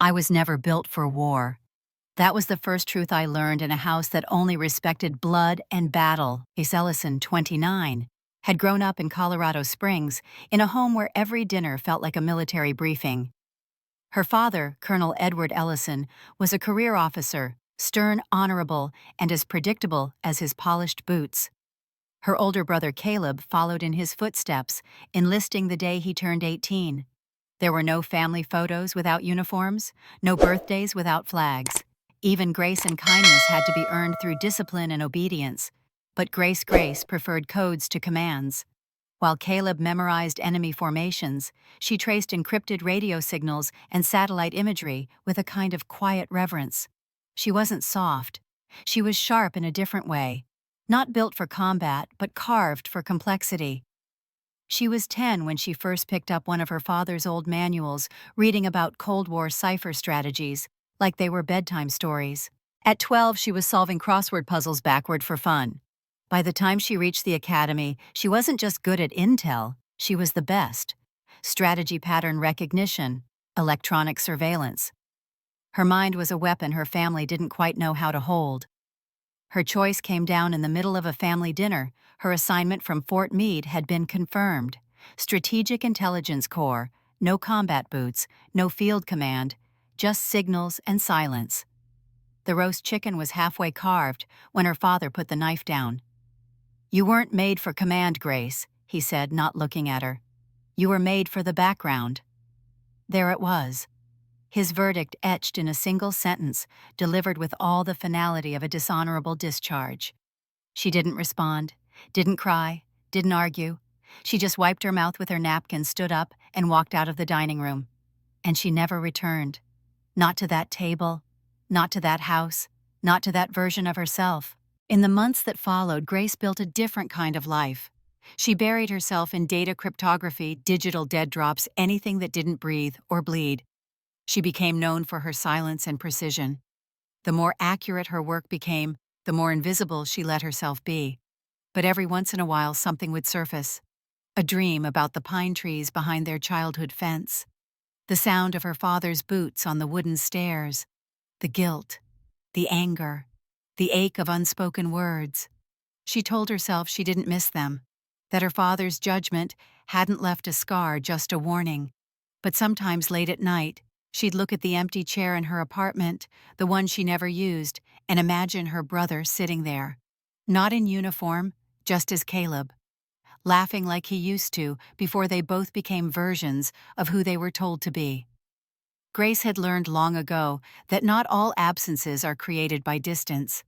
I was never built for war. That was the first truth I learned in a house that only respected blood and battle. Grace Ellison, 29, had grown up in Colorado Springs in a home where every dinner felt like a military briefing. Her father, Colonel Edward Ellison, was a career officer, stern, honorable, and as predictable as his polished boots. Her older brother Caleb followed in his footsteps, enlisting the day he turned 18. There were no family photos without uniforms, no birthdays without flags. Even grace and kindness had to be earned through discipline and obedience, but Grace preferred codes to commands. While Caleb memorized enemy formations, she traced encrypted radio signals and satellite imagery with a kind of quiet reverence. She wasn't soft. She was sharp in a different way, not built for combat, but carved for complexity. She was 10 when she first picked up one of her father's old manuals, reading about Cold War cipher strategies, like they were bedtime stories. At 12, she was solving crossword puzzles backward for fun. By the time she reached the academy, she wasn't just good at intel, she was the best. Strategy pattern recognition, electronic surveillance. Her mind was a weapon her family didn't quite know how to hold. Her choice came down in the middle of a family dinner. Her assignment from Fort Meade had been confirmed. Strategic Intelligence Corps, no combat boots, no field command, just signals and silence. The roast chicken was halfway carved when her father put the knife down. "You weren't made for command, Grace," he said, not looking at her. "You were made for the background." There it was. His verdict etched in a single sentence, delivered with all the finality of a dishonorable discharge. She didn't respond, didn't cry, didn't argue. She just wiped her mouth with her napkin, stood up, and walked out of the dining room. And she never returned. Not to that table, not to that house, not to that version of herself. In the months that followed, Grace built a different kind of life. She buried herself in data cryptography, digital dead drops, anything that didn't breathe or bleed. She became known for her silence and precision. The more accurate her work became, the more invisible she let herself be. But every once in a while something would surface. A dream about the pine trees behind their childhood fence. The sound of her father's boots on the wooden stairs. The guilt. The anger. The ache of unspoken words. She told herself she didn't miss them. That her father's judgment hadn't left a scar, just a warning. But sometimes late at night, she'd look at the empty chair in her apartment, the one she never used, and imagine her brother sitting there. Not in uniform, just as Caleb. Laughing like he used to before they both became versions of who they were told to be. Grace had learned long ago that not all absences are created by distance.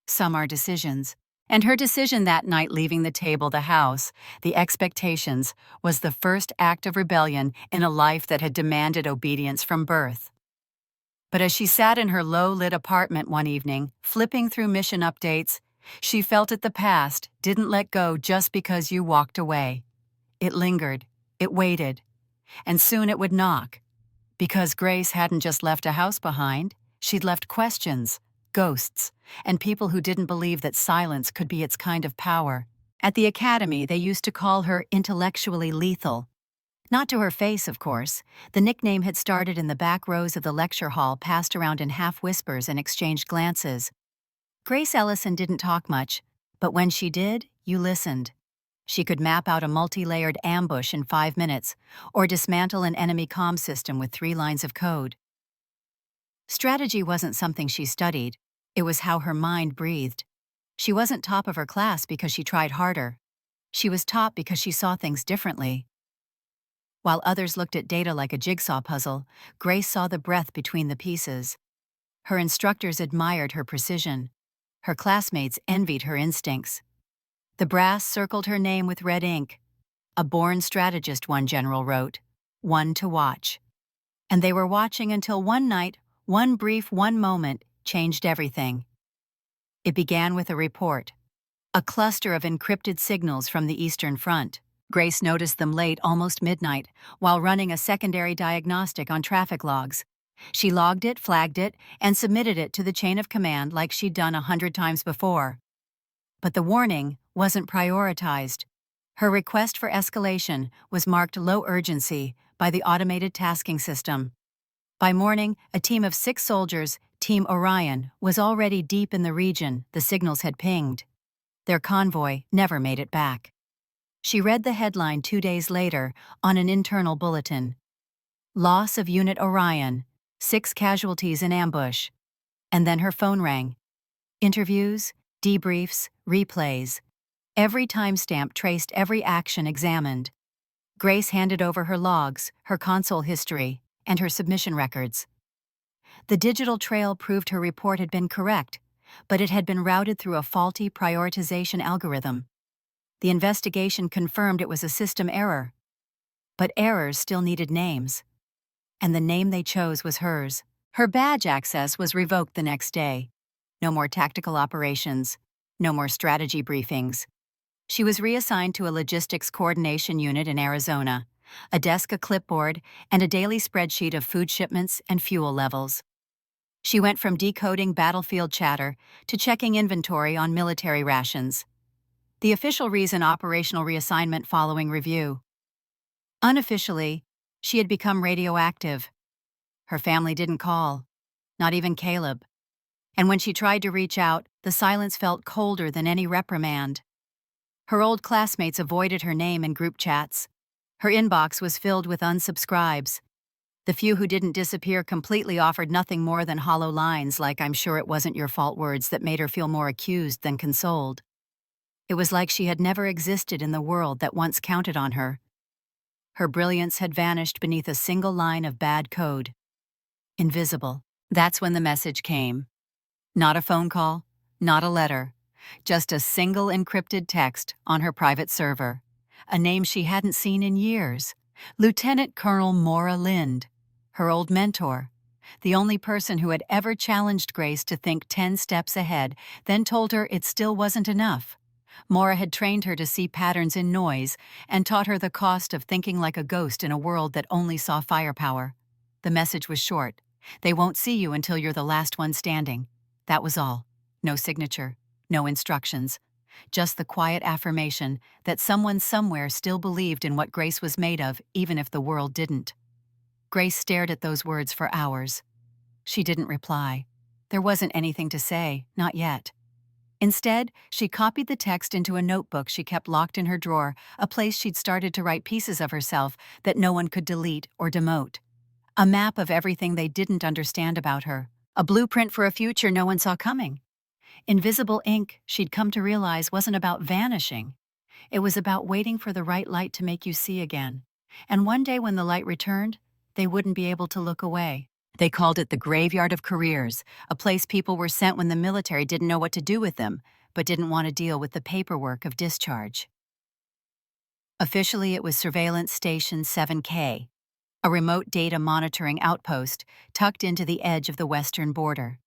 Some are decisions. And her decision that night leaving the table, the house, the expectations, was the first act of rebellion in a life that had demanded obedience from birth. But as she sat in her low-lit apartment one evening, flipping through mission updates, she felt that the past didn't let go just because you walked away. It lingered, it waited, and soon it would knock. Because Grace hadn't just left a house behind, she'd left questions, ghosts, and people who didn't believe that silence could be its kind of power. At the academy, they used to call her intellectually lethal. Not to her face, of course. The nickname had started in the back rows of the lecture hall, passed around in half-whispers and exchanged glances. Grace Ellison didn't talk much, but when she did, you listened. She could map out a multi-layered ambush in 5 minutes, or dismantle an enemy comm system with 3 lines of code. Strategy wasn't something she studied, it was how her mind breathed. She wasn't top of her class because she tried harder. She was top because she saw things differently. While others looked at data like a jigsaw puzzle, Grace saw the breath between the pieces. Her instructors admired her precision. Her classmates envied her instincts. The brass circled her name with red ink. "A born strategist," one general wrote. "One to watch." And they were watching until one night, one moment, changed everything. It began with a report. A cluster of encrypted signals from the Eastern Front. Grace noticed them late, almost midnight, while running a secondary diagnostic on traffic logs. She logged it, flagged it, and submitted it to the chain of command like she'd done 100 times before. But the warning wasn't prioritized. Her request for escalation was marked low urgency by the automated tasking system. By morning, a team of 6 soldiers, Team Orion, was already deep in the region the signals had pinged. Their convoy never made it back. She read the headline 2 days later on an internal bulletin. Loss of Unit Orion, 6 casualties in ambush. And then her phone rang. Interviews, debriefs, replays. Every timestamp traced every action examined. Grace handed over her logs, her console history, and her submission records. The digital trail proved her report had been correct, but it had been routed through a faulty prioritization algorithm. The investigation confirmed it was a system error. But errors still needed names. And the name they chose was hers. Her badge access was revoked the next day. No more tactical operations. No more strategy briefings. She was reassigned to a logistics coordination unit in Arizona, a desk, a clipboard, and a daily spreadsheet of food shipments and fuel levels. She went from decoding battlefield chatter to checking inventory on military rations. The official reason: operational reassignment following review. Unofficially, she had become radioactive. Her family didn't call, not even Caleb. And when she tried to reach out, the silence felt colder than any reprimand. Her old classmates avoided her name in group chats. Her inbox was filled with unsubscribes. The few who didn't disappear completely offered nothing more than hollow lines like "I'm sure it wasn't your fault" words that made her feel more accused than consoled. It was like she had never existed in the world that once counted on her. Her brilliance had vanished beneath a single line of bad code. Invisible. That's when the message came. Not a phone call, not a letter, just a single encrypted text on her private server. A name she hadn't seen in years. Lieutenant Colonel Maura Lind, her old mentor. The only person who had ever challenged Grace to think 10 steps ahead, then told her it still wasn't enough. Maura had trained her to see patterns in noise and taught her the cost of thinking like a ghost in a world that only saw firepower. The message was short. They won't see you until you're the last one standing. That was all. No signature, no instructions. Just the quiet affirmation that someone somewhere still believed in what Grace was made of, even if the world didn't. Grace stared at those words for hours. She didn't reply. There wasn't anything to say, not yet. Instead, she copied the text into a notebook she kept locked in her drawer, a place she'd started to write pieces of herself that no one could delete or demote. A map of everything they didn't understand about her. A blueprint for a future no one saw coming. Invisible ink, she'd come to realize, wasn't about vanishing. It was about waiting for the right light to make you see again. And one day when the light returned, they wouldn't be able to look away. They called it the graveyard of careers, a place people were sent when the military didn't know what to do with them, but didn't want to deal with the paperwork of discharge. Officially, it was Surveillance Station 7K, a remote data monitoring outpost tucked into the edge of the western border.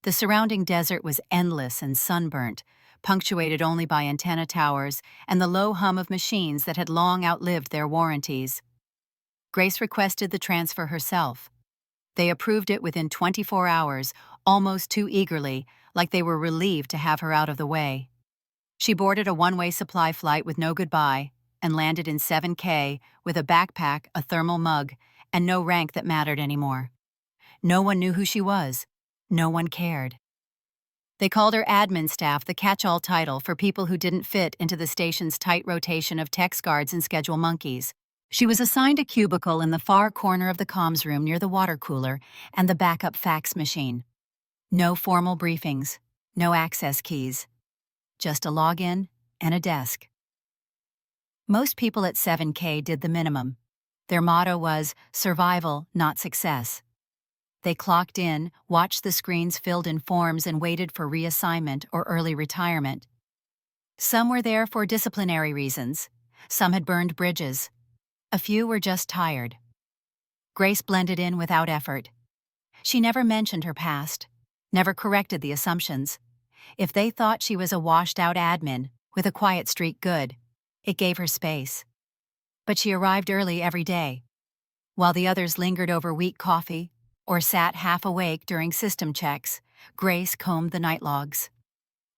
The surrounding desert was endless and sunburnt, punctuated only by antenna towers and the low hum of machines that had long outlived their warranties. Grace requested the transfer herself. They approved it within 24 hours, almost too eagerly, like they were relieved to have her out of the way. She boarded a one-way supply flight with no goodbye and landed in 7K with a backpack, a thermal mug, and no rank that mattered anymore. No one knew who she was. No one cared. They called her admin staff, the catch-all title for people who didn't fit into the station's tight rotation of text guards and schedule monkeys. She was assigned a cubicle in the far corner of the comms room near the water cooler and the backup fax machine. No formal briefings, no access keys, just a login and a desk. Most people at 7K did the minimum. Their motto was survival, not success. They clocked in, watched the screens filled in forms, and waited for reassignment or early retirement. Some were there for disciplinary reasons. Some had burned bridges. A few were just tired. Grace blended in without effort. She never mentioned her past, never corrected the assumptions. If they thought she was a washed-out admin with a quiet streak, good. It gave her space. But she arrived early every day. While the others lingered over weak coffee or sat half awake during system checks, Grace combed the night logs.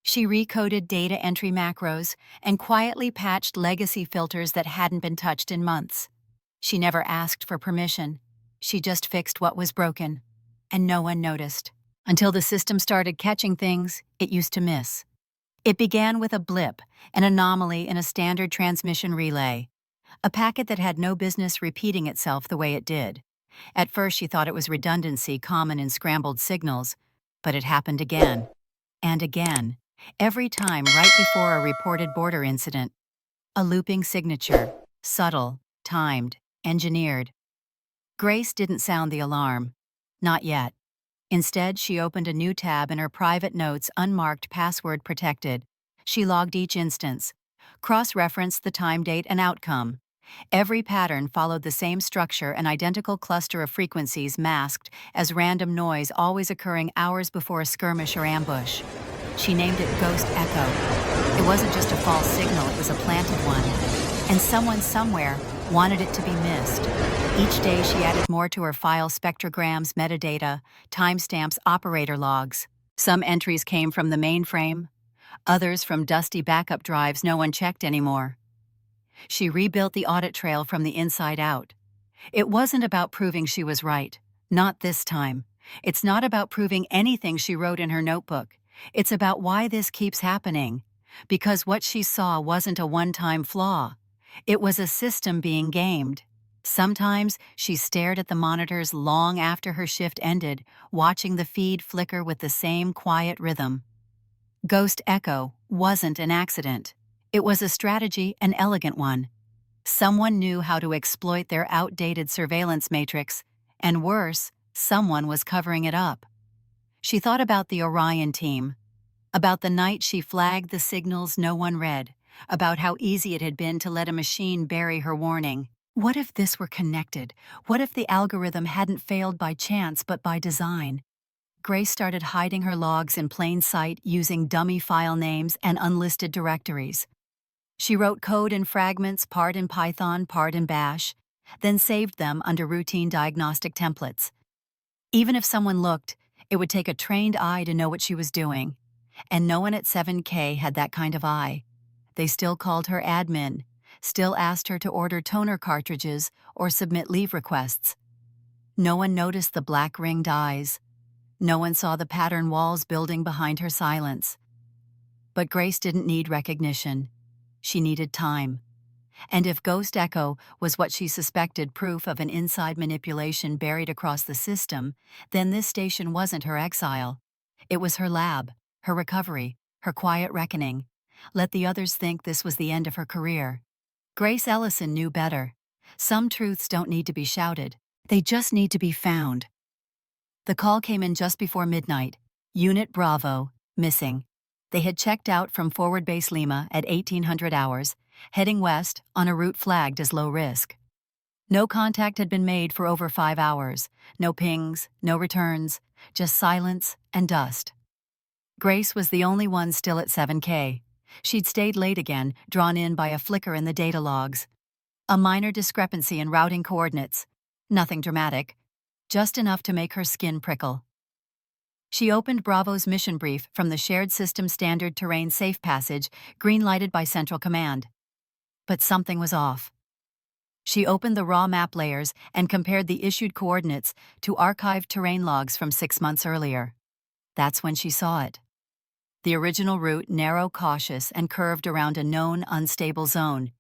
She recoded data entry macros and quietly patched legacy filters that hadn't been touched in months. She never asked for permission. She just fixed what was broken, and no one noticed. Until the system started catching things it used to miss. It began with a blip, an anomaly in a standard transmission relay, a packet that had no business repeating itself the way it did. At first she thought it was redundancy common in scrambled signals, but it happened again, and again, every time right before a reported border incident. A looping signature, subtle, timed, engineered. Grace didn't sound the alarm. Not yet. Instead, she opened a new tab in her private notes, unmarked, password protected. She logged each instance, cross-referenced the time, date, and outcome. Every pattern followed the same structure, an identical cluster of frequencies masked as random noise, always occurring hours before a skirmish or ambush. She named it Ghost Echo. It wasn't just a false signal, it was a planted one. And someone somewhere wanted it to be missed. Each day she added more to her file: spectrograms, metadata, timestamps, operator logs. Some entries came from the mainframe, others from dusty backup drives no one checked anymore. She rebuilt the audit trail from the inside out. It wasn't about proving she was right. Not this time. It's not about proving anything she wrote in her notebook. It's about why this keeps happening. Because what she saw wasn't a one-time flaw. It was a system being gamed. Sometimes she stared at the monitors long after her shift ended, watching the feed flicker with the same quiet rhythm. Ghost Echo wasn't an accident. It was a strategy, an elegant one. Someone knew how to exploit their outdated surveillance matrix, and worse, someone was covering it up. She thought about the Orion team, about the night she flagged the signals no one read, about how easy it had been to let a machine bury her warning. What if this were connected? What if the algorithm hadn't failed by chance but by design? Grace started hiding her logs in plain sight using dummy file names and unlisted directories. She wrote code in fragments, part in Python, part in Bash, then saved them under routine diagnostic templates. Even if someone looked, it would take a trained eye to know what she was doing. And no one at 7K had that kind of eye. They still called her admin, still asked her to order toner cartridges or submit leave requests. No one noticed the black-ringed eyes. No one saw the pattern walls building behind her silence. But Grace didn't need recognition. She needed time. And if Ghost Echo was what she suspected, proof of an inside manipulation buried across the system, then this station wasn't her exile. It was her lab, her recovery, her quiet reckoning. Let the others think this was the end of her career. Grace Ellison knew better. Some truths don't need to be shouted. They just need to be found. The call came in just before midnight. Unit Bravo, missing. They had checked out from Forward Base Lima at 1800 hours, heading west on a route flagged as low risk. No contact had been made for over 5 hours. No pings, no returns, just silence and dust. Grace was the only one still at 7K. She'd stayed late again, drawn in by a flicker in the data logs. A minor discrepancy in routing coordinates. Nothing dramatic, just enough to make her skin prickle. She opened Bravo's mission brief from the Shared System Standard Terrain Safe Passage, green-lighted by Central Command. But something was off. She opened the raw map layers and compared the issued coordinates to archived terrain logs from 6 months earlier. That's when she saw it. The original route narrow, cautious, and curved around a known, unstable zone.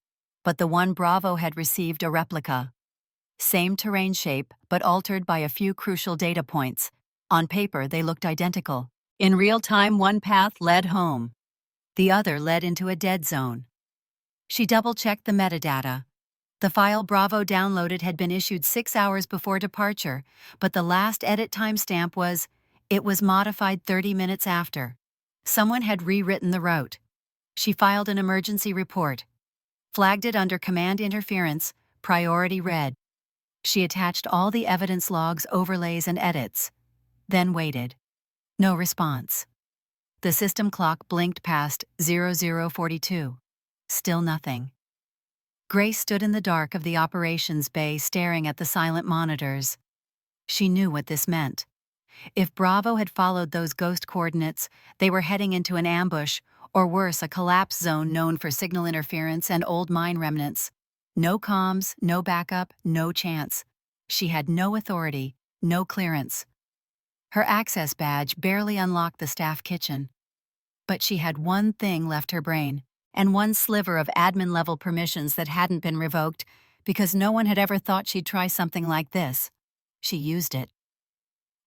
But the one Bravo had received a replica. Same terrain shape, but altered by a few crucial data points. On paper, they looked identical. In real time, one path led home. The other led into a dead zone. She double-checked the metadata. The file Bravo downloaded had been issued 6 hours before departure, but the last edit timestamp was, it was modified 30 minutes after. Someone had rewritten the route. She filed an emergency report. Flagged it under command interference, priority red. She attached all the evidence logs, overlays, and edits. Then waited. No response. The system clock blinked past 0042. Still nothing. Grace stood in the dark of the operations bay staring at the silent monitors. She knew what this meant. If Bravo had followed those ghost coordinates, they were heading into an ambush, or worse, a collapse zone known for signal interference and old mine remnants. No comms, no backup, no chance. She had no authority, no clearance. Her access badge barely unlocked the staff kitchen. But she had one thing left her brain, and one sliver of admin-level permissions that hadn't been revoked because no one had ever thought she'd try something like this. She used it.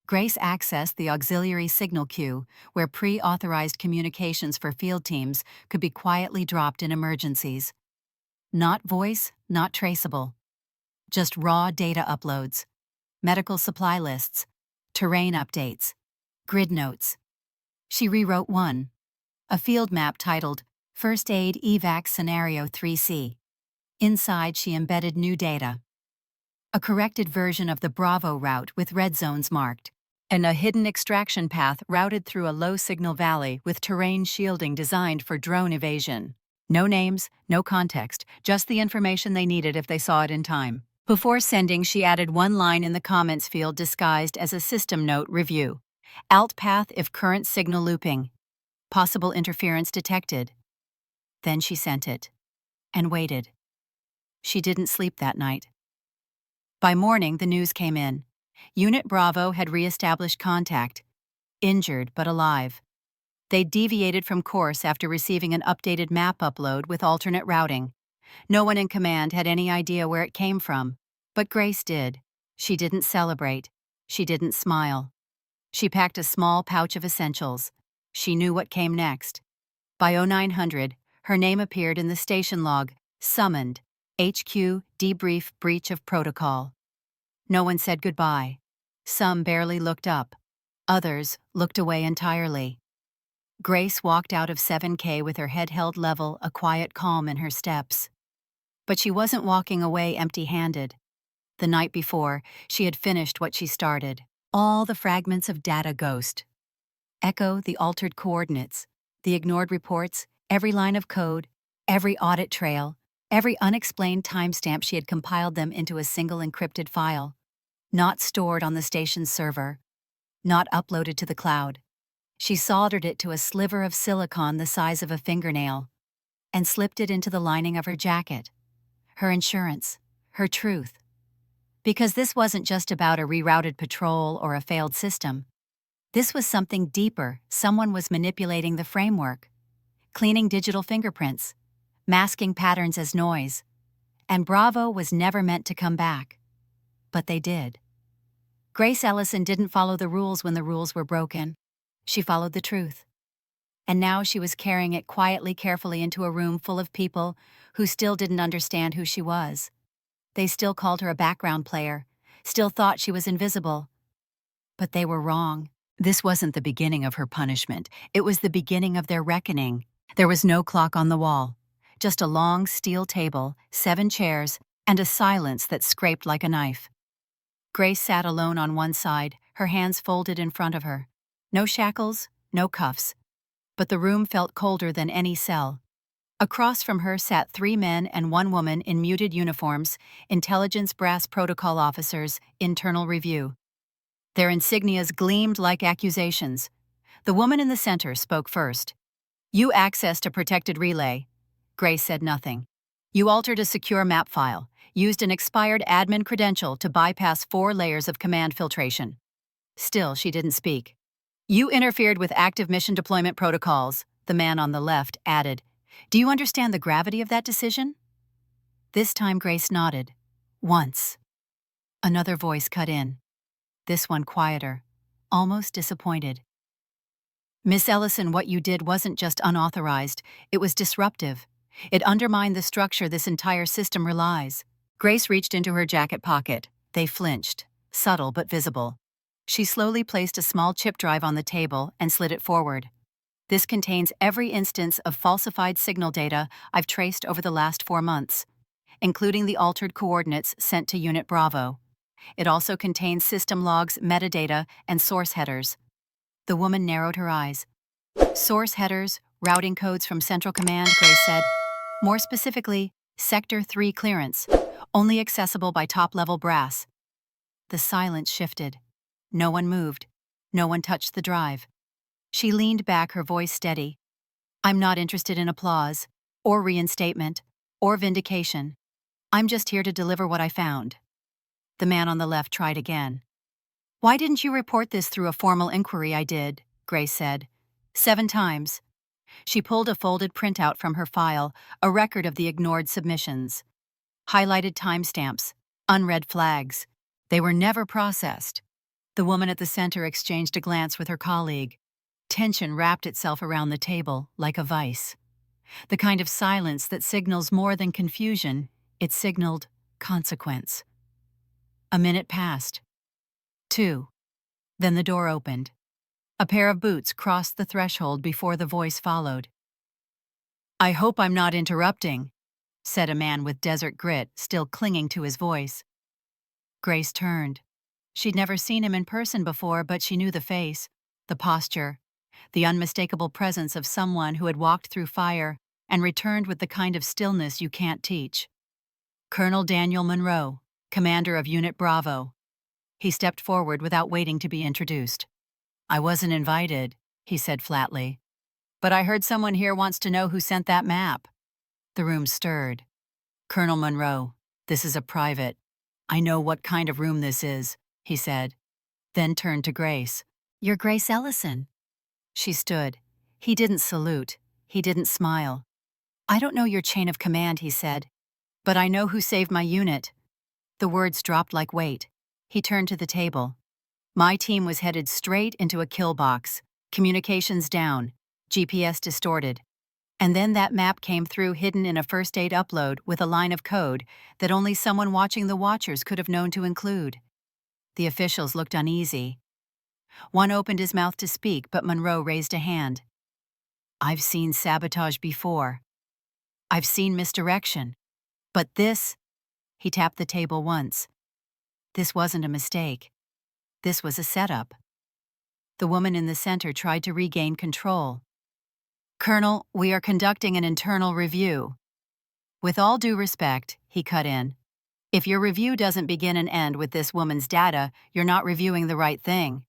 Grace accessed the auxiliary signal queue, where pre-authorized communications for field teams could be quietly dropped in emergencies. Not voice, not traceable. Just raw data uploads, medical supply lists, terrain updates, grid notes. She rewrote one, a field map titled First Aid Evac Scenario 3C. Inside, she embedded new data. A corrected version of the Bravo route with red zones marked, and a hidden extraction path routed through a low-signal valley with terrain shielding designed for drone evasion. No names, no context, just the information they needed if they saw it in time. Before sending, she added one line in the comments field disguised as a system note review. Alt path if current signal looping. Possible interference detected. Then she sent it. And waited. She didn't sleep that night. By morning, the news came in. Unit Bravo had re-established contact. Injured but alive. They deviated from course after receiving an updated map upload with alternate routing. No one in command had any idea where it came from. But Grace did. She didn't celebrate. She didn't smile. She packed a small pouch of essentials. She knew what came next. By 0900, her name appeared in the station log, summoned, HQ, debrief, breach of protocol. No one said goodbye. Some barely looked up. Others looked away entirely. Grace walked out of 7K with her head held level, a quiet calm in her steps. But she wasn't walking away empty-handed. The night before, she had finished what she started. All the fragments of data ghost. Echo the altered coordinates, the ignored reports, every line of code, every audit trail, every unexplained timestamp. She had compiled them into a single encrypted file. Not stored on the station's server. Not uploaded to the cloud. She soldered it to a sliver of silicon the size of a fingernail and slipped it into the lining of her jacket. Her insurance. Her truth. Because this wasn't just about a rerouted patrol or a failed system. This was something deeper. Someone was manipulating the framework, cleaning digital fingerprints, masking patterns as noise. And Bravo was never meant to come back. But they did. Grace Ellison didn't follow the rules when the rules were broken. She followed the truth. And now she was carrying it quietly, carefully into a room full of people who still didn't understand who she was. They still called her a background player, still thought she was invisible. But they were wrong. This wasn't the beginning of her punishment. It was the beginning of their reckoning. There was no clock on the wall, just a long steel table, 7 chairs, and a silence that scraped like a knife. Grace sat alone on one side, her hands folded in front of her. No shackles, no cuffs. But the room felt colder than any cell. Across from her sat 3 men and 1 woman in muted uniforms, intelligence brass protocol officers, internal review. Their insignias gleamed like accusations. The woman in the center spoke first. "You accessed a protected relay." Grace said nothing. "You altered a secure map file, used an expired admin credential to bypass 4 layers of command filtration." Still, she didn't speak. "You interfered with active mission deployment protocols," the man on the left added. "Do you understand the gravity of that decision?" This time Grace nodded. Once. Another voice cut in. This one quieter, almost disappointed. "Miss Ellison, what you did wasn't just unauthorized, it was disruptive. It undermined the structure this entire system relies." Grace reached into her jacket pocket. They flinched, subtle but visible. She slowly placed a small chip drive on the table and slid it forward. "This contains every instance of falsified signal data I've traced over the last 4 months, including the altered coordinates sent to Unit Bravo. It also contains system logs, metadata, and source headers." The woman narrowed her eyes. "Source headers, routing codes from Central Command," Grace said. "More specifically, Sector 3 clearance, only accessible by top-level brass." The silence shifted. No one moved. No one touched the drive. She leaned back, her voice steady. "I'm not interested in applause, or reinstatement, or vindication. I'm just here to deliver what I found." The man on the left tried again. "Why didn't you report this through a formal inquiry?" "I did," Grace said. 7 times. She pulled a folded printout from her file, a record of the ignored submissions. Highlighted timestamps, unread flags. They were never processed. The woman at the center exchanged a glance with her colleague. Tension wrapped itself around the table like a vice. The kind of silence that signals more than confusion, it signaled consequence. A minute passed. 2. Then the door opened. A pair of boots crossed the threshold before the voice followed. "I hope I'm not interrupting," said a man with desert grit still clinging to his voice. Grace turned. She'd never seen him in person before, but she knew the face, the posture, the unmistakable presence of someone who had walked through fire and returned with the kind of stillness you can't teach. Colonel Daniel Monroe, commander of Unit Bravo. He stepped forward without waiting to be introduced. "I wasn't invited," he said flatly. "But I heard someone here wants to know who sent that map." The room stirred. "Colonel Monroe, this is a private. I know what kind of room this is," he said, then turned to Grace. "You're Grace Ellison." She stood. He didn't salute. He didn't smile. "I don't know your chain of command," he said, "but I know who saved my unit." The words dropped like weight. He turned to the table. "My team was headed straight into a kill box. Communications down. GPS distorted. And then that map came through hidden in a first aid upload with a line of code that only someone watching the Watchers could have known to include." The officials looked uneasy. One opened his mouth to speak, but Monroe raised a hand. "I've seen sabotage before. I've seen misdirection. But this," he tapped the table once, "this wasn't a mistake. This was a setup." The woman in the center tried to regain control. "Colonel, we are conducting an internal review." "With all due respect," he cut in, "if your review doesn't begin and end with this woman's data, you're not reviewing the right thing."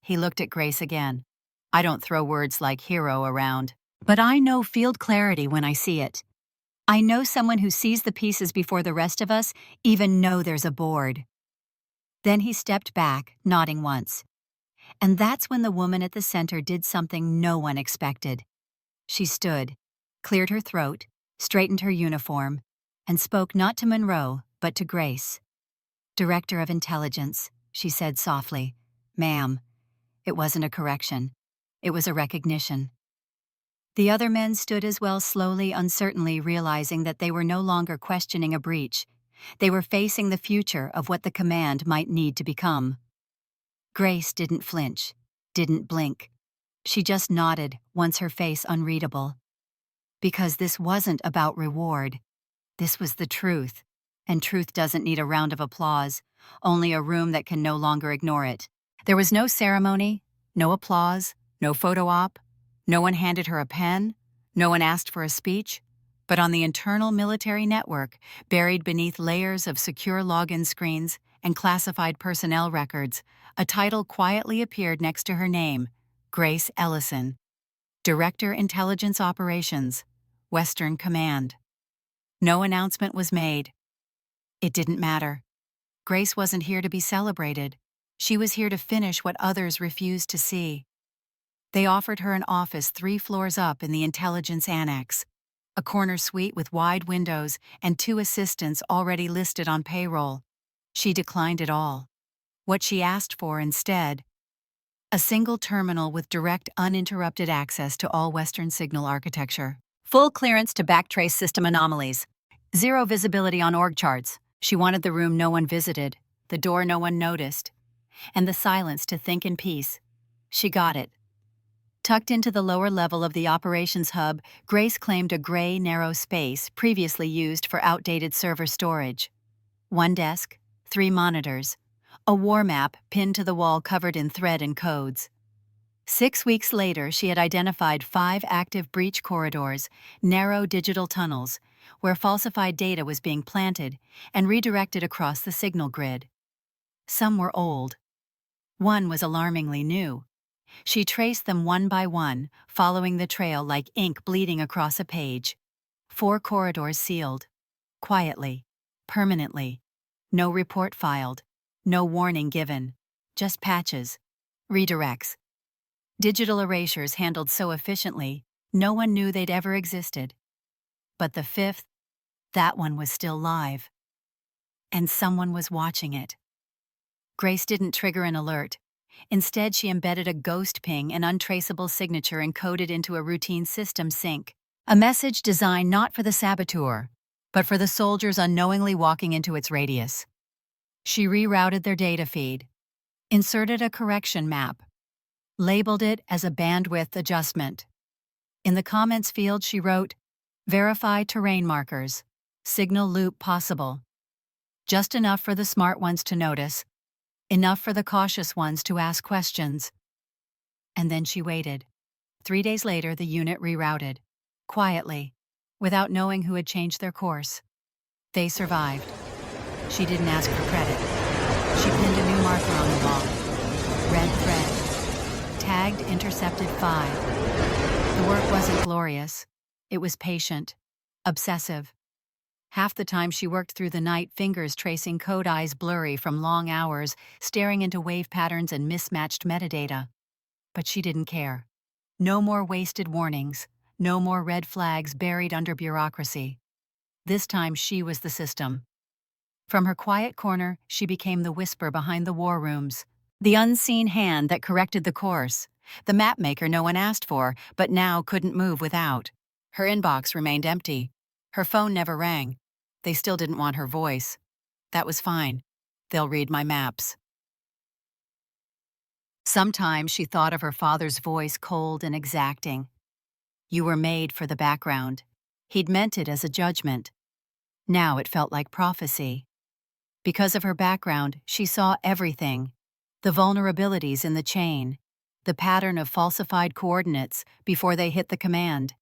He looked at Grace again. "I don't throw words like hero around, but I know field clarity when I see it. I know someone who sees the pieces before the rest of us even know there's a board." Then he stepped back, nodding once. And that's when the woman at the center did something no one expected. She stood, cleared her throat, straightened her uniform, and spoke not to Monroe, but to Grace. "Director of Intelligence," she said softly. "Ma'am." It wasn't a correction. It was a recognition. The other men stood as well, slowly, uncertainly realizing that they were no longer questioning a breach. They were facing the future of what the command might need to become. Grace didn't flinch, didn't blink. She just nodded, once her face unreadable. Because this wasn't about reward. This was the truth. And truth doesn't need a round of applause, only a room that can no longer ignore it. There was no ceremony, no applause, no photo op. No one handed her a pen. No one asked for a speech. But on the internal military network, buried beneath layers of secure login screens and classified personnel records, a title quietly appeared next to her name, Grace Ellison, Director Intelligence Operations, Western Command. No announcement was made. It didn't matter. Grace wasn't here to be celebrated. She was here to finish what others refused to see. They offered her an office 3 floors up in the intelligence annex, a corner suite with wide windows and 2 assistants already listed on payroll. She declined it all. What she asked for instead, a single terminal with direct, uninterrupted access to all Western signal architecture. Full clearance to backtrace system anomalies. 0 visibility on org charts. She wanted the room no one visited, the door no one noticed, and the silence to think in peace. She got it. Tucked into the lower level of the operations hub, Grace claimed a gray, narrow space previously used for outdated server storage. 1 desk, 3 monitors, a war map pinned to the wall covered in thread and codes. 6 weeks later, she had identified 5 active breach corridors, narrow digital tunnels, where falsified data was being planted and redirected across the signal grid. Some were old. One was alarmingly new. She traced them one by one, following the trail like ink bleeding across a page. 4 corridors sealed. Quietly. Permanently. No report filed. No warning given. Just patches. Redirects. Digital erasures handled so efficiently, no one knew they'd ever existed. But the fifth, that one was still live. And someone was watching it. Grace didn't trigger an alert. Instead, she embedded a ghost ping, an untraceable signature encoded into a routine system sync. A message designed not for the saboteur, but for the soldiers unknowingly walking into its radius. She rerouted their data feed, inserted a correction map, labeled it as a bandwidth adjustment. In the comments field, she wrote, "Verify terrain markers. Signal loop possible." Just enough for the smart ones to notice, enough for the cautious ones to ask questions. And then she waited. 3 days later, the unit rerouted. Quietly, without knowing who had changed their course. They survived. She didn't ask for credit. She pinned a new marker on the wall. Red thread. Tagged Intercepted 5. The work wasn't glorious. It was patient. Obsessive. Half the time she worked through the night, fingers tracing code, eyes blurry from long hours, staring into wave patterns and mismatched metadata. But she didn't care. No more wasted warnings. No more red flags buried under bureaucracy. This time she was the system. From her quiet corner, she became the whisper behind the war rooms. The unseen hand that corrected the course. The mapmaker no one asked for, but now couldn't move without. Her inbox remained empty. Her phone never rang. They still didn't want her voice. That was fine. They'll read my maps. Sometimes she thought of her father's voice, cold and exacting. You were made for the background. He'd meant it as a judgment. Now it felt like prophecy. Because of her background, she saw everything. The vulnerabilities in the chain. The pattern of falsified coordinates before they hit the command.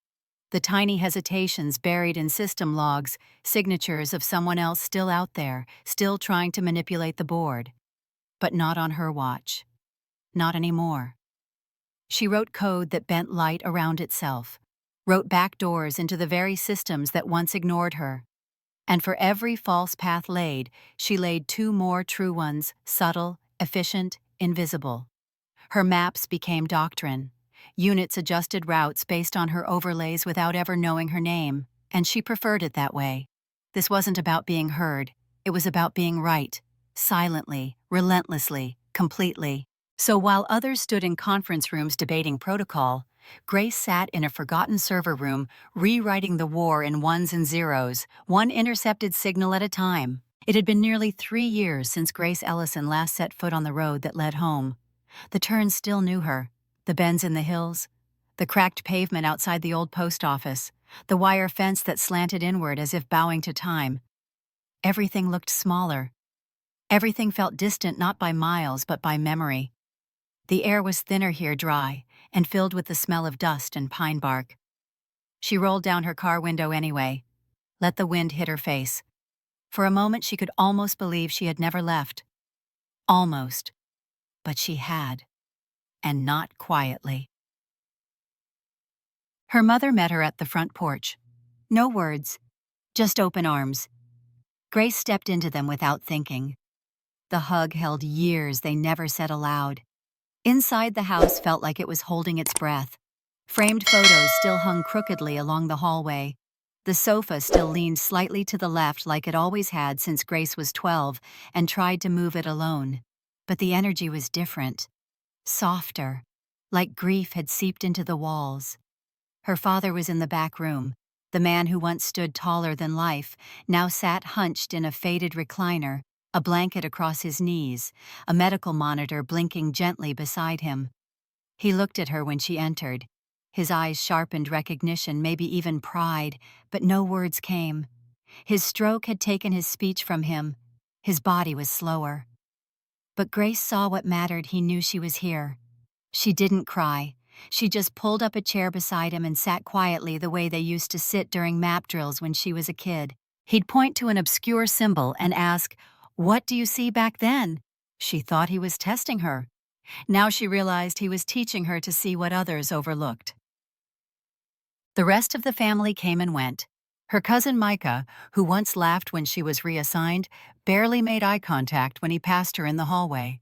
The tiny hesitations buried in system logs, signatures of someone else still out there, still trying to manipulate the board. But not on her watch. Not anymore. She wrote code that bent light around itself, wrote back doors into the very systems that once ignored her. And for every false path laid, she laid 2 more true ones, subtle, efficient, invisible. Her maps became doctrine. Units adjusted routes based on her overlays without ever knowing her name, and she preferred it that way. This wasn't about being heard. It was about being right, silently, relentlessly, completely. So while others stood in conference rooms debating protocol, Grace sat in a forgotten server room, rewriting the war in ones and zeros, one intercepted signal at a time. It had been nearly 3 years since Grace Ellison last set foot on the road that led home. The turns still knew her. The bends in the hills, the cracked pavement outside the old post office, the wire fence that slanted inward as if bowing to time. Everything looked smaller. Everything felt distant not by miles but by memory. The air was thinner here, dry, and filled with the smell of dust and pine bark. She rolled down her car window anyway, let the wind hit her face. For a moment she could almost believe she had never left. Almost. But she had. And not quietly. Her mother met her at the front porch. No words, just open arms. Grace stepped into them without thinking. The hug held years they never said aloud. Inside the house felt like it was holding its breath. Framed photos still hung crookedly along the hallway. The sofa still leaned slightly to the left like it always had since Grace was 12 and tried to move it alone. But the energy was different. Softer, like grief had seeped into the walls. Her father was in the back room. The man who once stood taller than life now sat hunched in a faded recliner, a blanket across his knees, a medical monitor blinking gently beside him. He looked at her when she entered. His eyes sharpened recognition, maybe even pride, but no words came. His stroke had taken his speech from him. His body was slower. But Grace saw what mattered. He knew she was here. She didn't cry. She just pulled up a chair beside him and sat quietly the way they used to sit during map drills when she was a kid. He'd point to an obscure symbol and ask, "What do you see back then?" She thought he was testing her. Now she realized he was teaching her to see what others overlooked. The rest of the family came and went. Her cousin Micah, who once laughed when she was reassigned, barely made eye contact when he passed her in the hallway.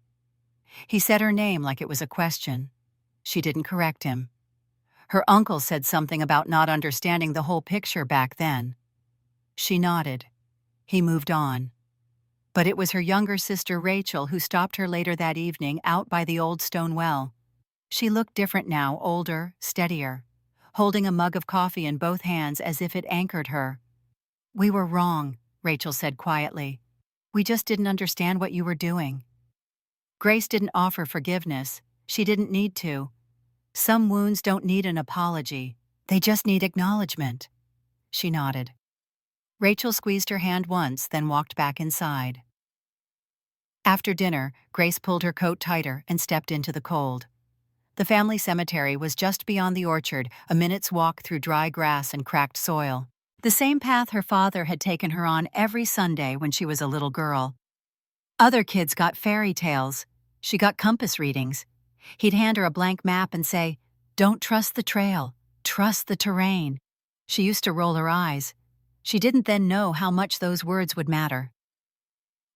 He said her name like it was a question. She didn't correct him. Her uncle said something about not understanding the whole picture back then. She nodded. He moved on. But it was her younger sister Rachel who stopped her later that evening out by the old stone well. She looked different now, older, steadier, holding a mug of coffee in both hands as if it anchored her. "We were wrong," Rachel said quietly. "We just didn't understand what you were doing." Grace didn't offer forgiveness. She didn't need to. Some wounds don't need an apology. They just need acknowledgement. She nodded. Rachel squeezed her hand once, then walked back inside. After dinner, Grace pulled her coat tighter and stepped into the cold. The family cemetery was just beyond the orchard, a minute's walk through dry grass and cracked soil. The same path her father had taken her on every Sunday when she was a little girl. Other kids got fairy tales. She got compass readings. He'd hand her a blank map and say, "Don't trust the trail, trust the terrain." She used to roll her eyes. She didn't then know how much those words would matter.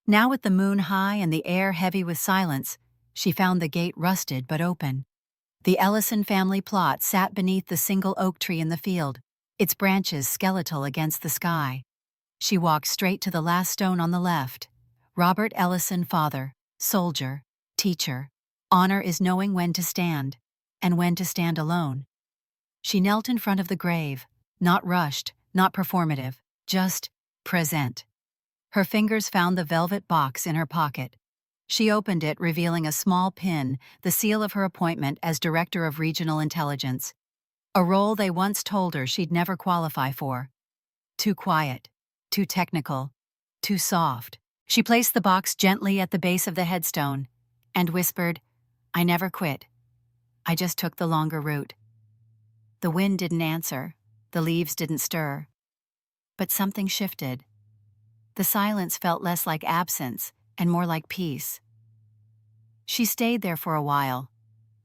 Now with the moon high and the air heavy with silence, she found the gate rusted but open. The Ellison family plot sat beneath the single oak tree in the field, its branches skeletal against the sky. She walked straight to the last stone on the left. Robert Ellison, father, soldier, teacher. Honor is knowing when to stand, and when to stand alone. She knelt in front of the grave, not rushed, not performative, just present. Her fingers found the velvet box in her pocket. She opened it, revealing a small pin, the seal of her appointment as Director of Regional Intelligence. A role they once told her she'd never qualify for. Too quiet, too technical, too soft. She placed the box gently at the base of the headstone and whispered, "I never quit. I just took the longer route." The wind didn't answer. The leaves didn't stir. But something shifted. The silence felt less like absence and more like peace. She stayed there for a while,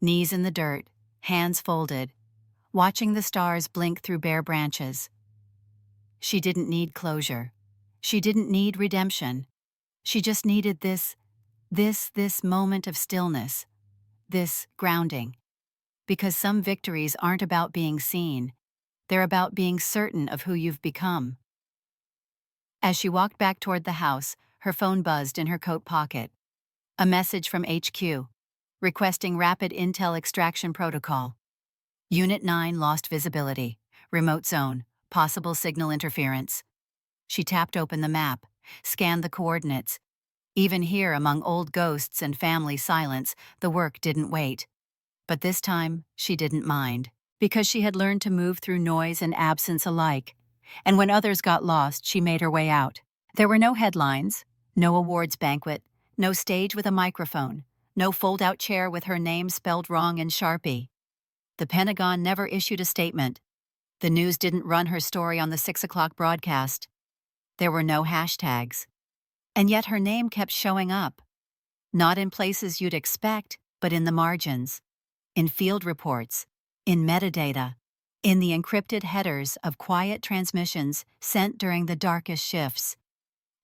knees in the dirt, hands folded, watching the stars blink through bare branches. She didn't need closure. She didn't need redemption. She just needed this moment of stillness, this grounding. Because some victories aren't about being seen. They're about being certain of who you've become. As she walked back toward the house, her phone buzzed in her coat pocket. A message from HQ, requesting rapid intel extraction protocol. Unit 9 lost visibility. Remote zone. Possible signal interference. She tapped open the map, scanned the coordinates. Even here, among old ghosts and family silence, the work didn't wait. But this time, she didn't mind, because she had learned to move through noise and absence alike. And when others got lost, she made her way out. There were no headlines, no awards banquet, no stage with a microphone, no fold-out chair with her name spelled wrong in Sharpie. The Pentagon never issued a statement. The news didn't run her story on the 6 o'clock broadcast. There were no hashtags. And yet her name kept showing up. Not in places you'd expect, but in the margins. In field reports, in metadata, in the encrypted headers of quiet transmissions sent during the darkest shifts.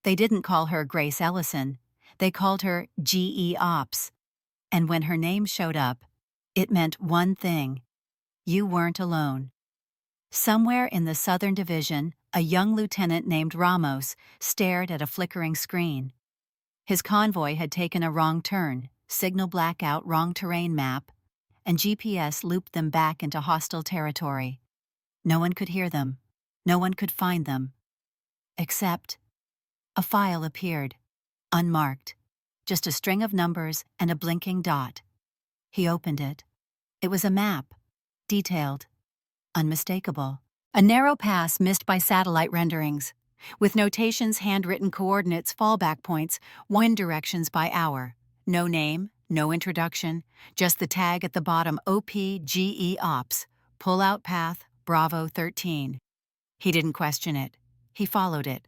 They didn't call her Grace Ellison. They called her GE Ops. And when her name showed up, it meant one thing. You weren't alone. Somewhere in the Southern Division, a young lieutenant named Ramos stared at a flickering screen. His convoy had taken a wrong turn, signal blackout, wrong terrain map, and GPS looped them back into hostile territory. No one could hear them. No one could find them. Except a file appeared, unmarked, just a string of numbers and a blinking dot. He opened it. It was a map, detailed, unmistakable. A narrow pass missed by satellite renderings, with notations, handwritten coordinates, fallback points, wind directions by hour. No name, no introduction, just the tag at the bottom, OPGE Ops, pull-out path, Bravo 13. He didn't question it. He followed it.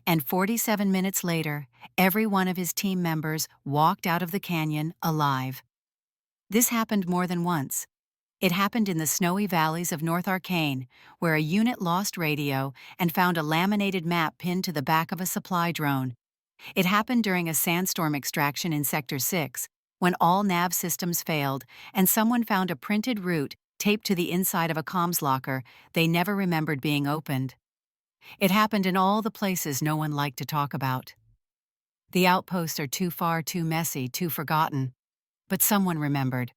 And 47 minutes later, every one of his team members walked out of the canyon alive. This happened more than once. It happened in the snowy valleys of North Arcane, where a unit lost radio and found a laminated map pinned to the back of a supply drone. It happened during a sandstorm extraction in Sector 6, when all nav systems failed and someone found a printed route taped to the inside of a comms locker they never remembered being opened. It happened in all the places no one liked to talk about. The outposts are too far, too messy, too forgotten. But someone remembered.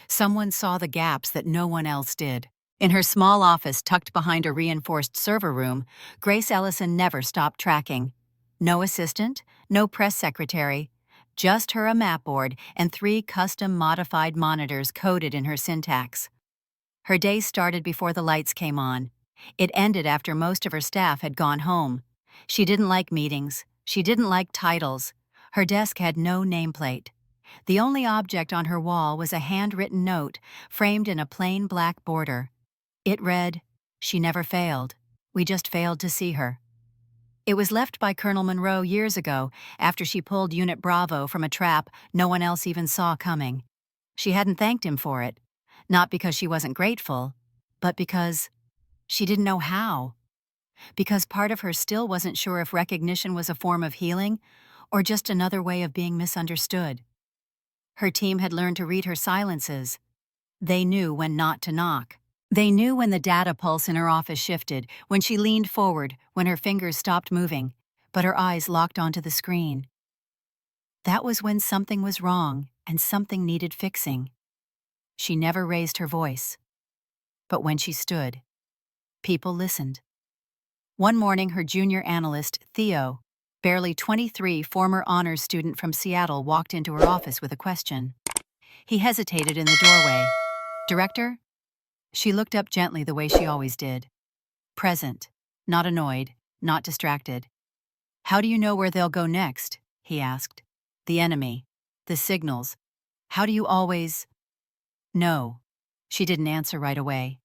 Someone saw the gaps that no one else did. In her small office tucked behind a reinforced server room, Grace Ellison never stopped tracking. No assistant, no press secretary, just her a map board and 3 custom-modified monitors coded in her syntax. Her day started before the lights came on. It ended after most of her staff had gone home. She didn't like meetings. She didn't like titles. Her desk had no nameplate. The only object on her wall was a handwritten note framed in a plain black border. It read, "She never failed. We just failed to see her." It was left by Colonel Monroe years ago after she pulled Unit Bravo from a trap no one else even saw coming. She hadn't thanked him for it, not because she wasn't grateful, but because she didn't know how. Because part of her still wasn't sure if recognition was a form of healing or just another way of being misunderstood. Her team had learned to read her silences. They knew when not to knock. They knew when the data pulse in her office shifted, when she leaned forward, when her fingers stopped moving, but her eyes locked onto the screen. That was when something was wrong and something needed fixing. She never raised her voice. But when she stood, people listened. One morning, her junior analyst, Theo, barely 23, former honors student from Seattle, walked into her office with a question. He hesitated in the doorway. "Director?" She looked up gently the way she always did. Present, not annoyed, not distracted. "How do you know where they'll go next?" he asked. "The enemy, the signals. How do you always—" "No." She didn't answer right away.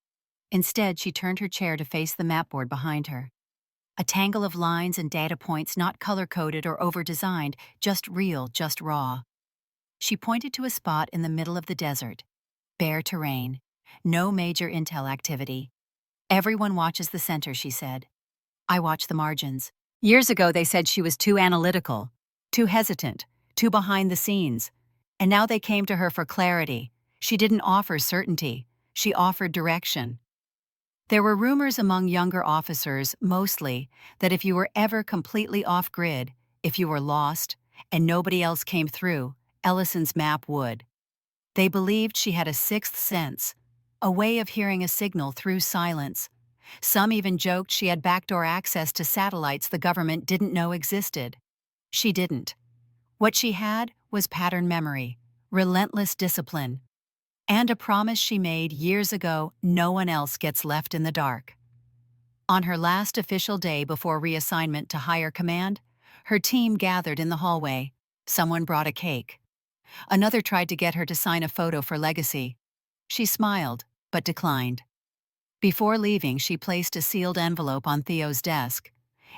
Instead, she turned her chair to face the mapboard behind her. A tangle of lines and data points not color-coded or over-designed, just real, just raw. She pointed to a spot in the middle of the desert. Bare terrain. No major intel activity. "Everyone watches the center," she said. "I watch the margins. Years ago they said she was too analytical, too hesitant, too behind the scenes. And now they came to her for clarity. She didn't offer certainty. She offered direction." There were rumors among younger officers, mostly, that if you were ever completely off-grid, if you were lost, and nobody else came through, Ellison's map would. They believed she had a sixth sense, a way of hearing a signal through silence. Some even joked she had backdoor access to satellites the government didn't know existed. She didn't. What she had was pattern memory, relentless discipline, and a promise she made years ago: no one else gets left in the dark. On her last official day before reassignment to higher command, her team gathered in the hallway. Someone brought a cake. Another tried to get her to sign a photo for legacy. She smiled, but declined. Before leaving, she placed a sealed envelope on Theo's desk.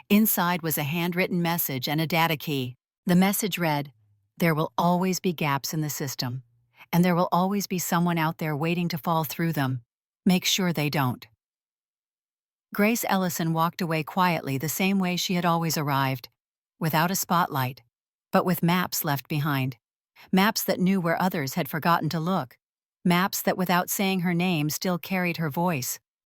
Inside was a handwritten message and a data key. The message read, "There will always be gaps in the system, and there will always be someone out there waiting to fall through them. Make sure they don't." Grace Ellison walked away quietly the same way she had always arrived, without a spotlight, but with maps left behind. Maps that knew where others had forgotten to look. Maps that, without saying her name, still carried her voice.